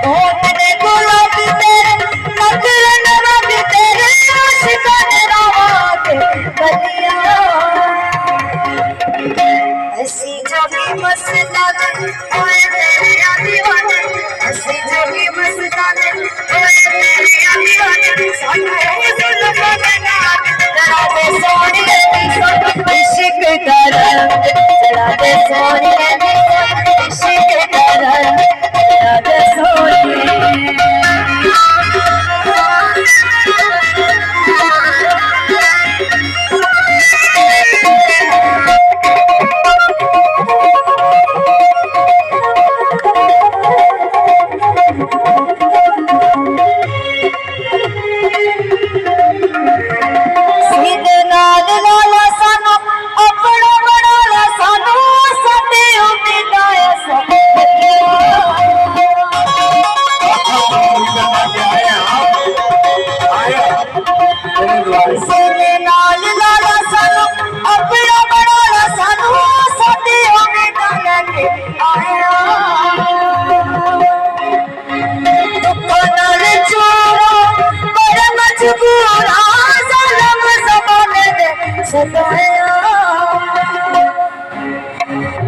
होठ ने गुलाबी तेरे नखरे नवाबी तेरे आशिकां ने रावां ते बलिया ऐसी जबी मस्ताना ओए तेरे दीवाने ऐसी जबी मस्ताना ओए तेरे दीवाने साडे जुल्फां दे नाल तेरा दे सोहणिए दी इश्क करन तेरा दे सोहणिए दी इश्क करन तेरा दे सोहणिए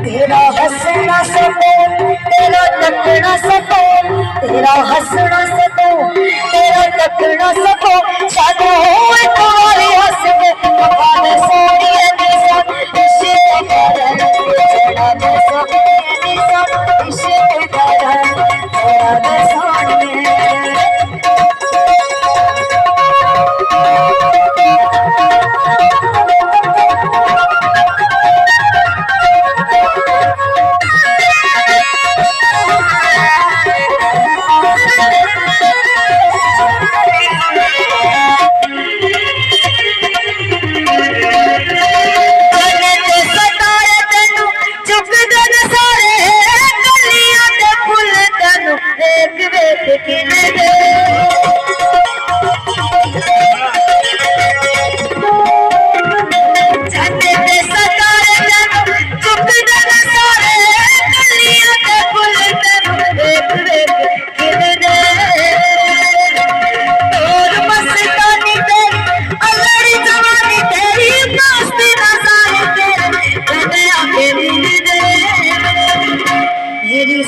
तेरा हंसना सको तेरा तकना सको तेरा हंसना सको तेरा तकना सको साडो एक बारी हंस के पकाने सोनिए दी सन इश्क करन तेरा दे सोनिए दी सन इश्क करन तेरा दे सोनिए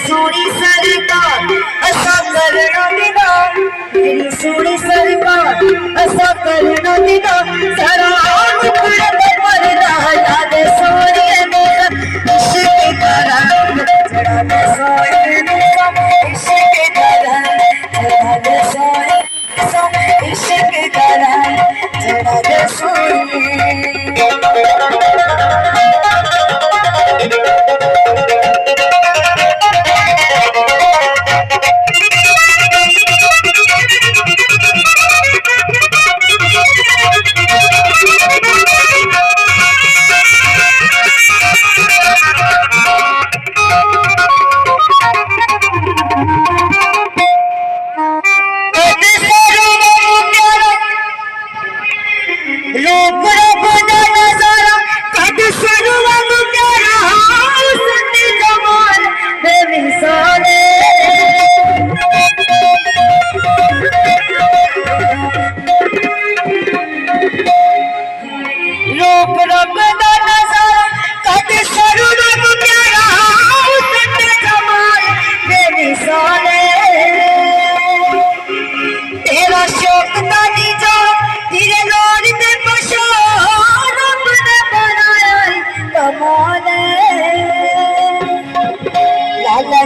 सोनी सरकार असा करना दिना मेरी सोनी सरकार असा करना दिना सारा मुखड़े पे पर्दा हटा दे सोनिए मेरा इश्क करन जड़ा दे सोनिए मेरा इश्क करन जड़ा दे सोनिए इश्क करन जड़ा दे सोनिए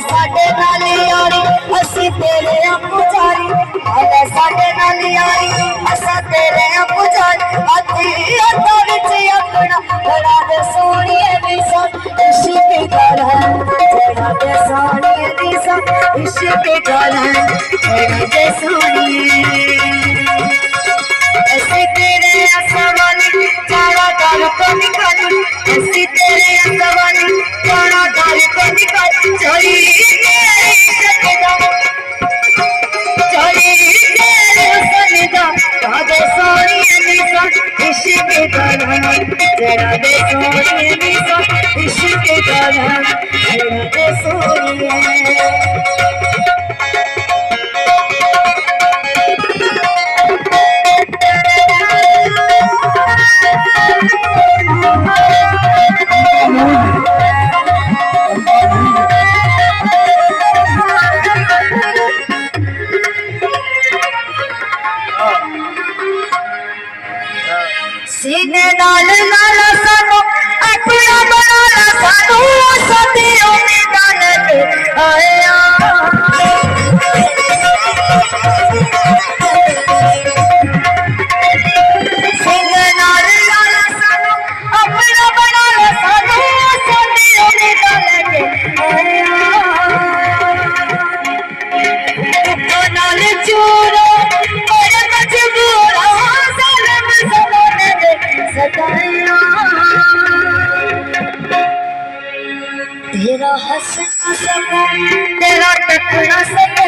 साडे नाल यारी असी तेरे पुजारी आले साडे नाल यारी असा तेरे पुजारी अति अता विच अपना बड़ा दे सोनिए दी सन इश्क करन जड़ा दे सोनिए दी सन इश्क करन जड़ा दे सोनिए ऐसे तेरे असवाली चारा गाल को निकाली ऐसे तेरे असवाली चारा गाल को निकाली चली जड़ा दे सोनिए दी सन इश्क करन जड़ा दे सोनिए तेरा हंसना सको तेरा टकना सको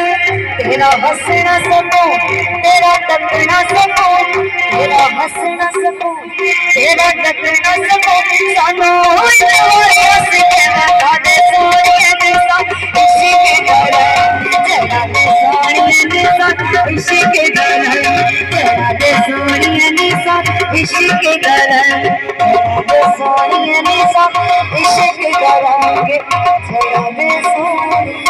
तेरा हंसना सको तेरा टकना सको तेरा हंसना सको तेरा टकना सको सानू हंस के बता दे सोनिया दे इश्क करा जरा दे सोनिया दे इश्क करा जरा दे सोनिया दे इश्क करा जरा दे सोनिया दे इश्क करा जरा दे सोनिया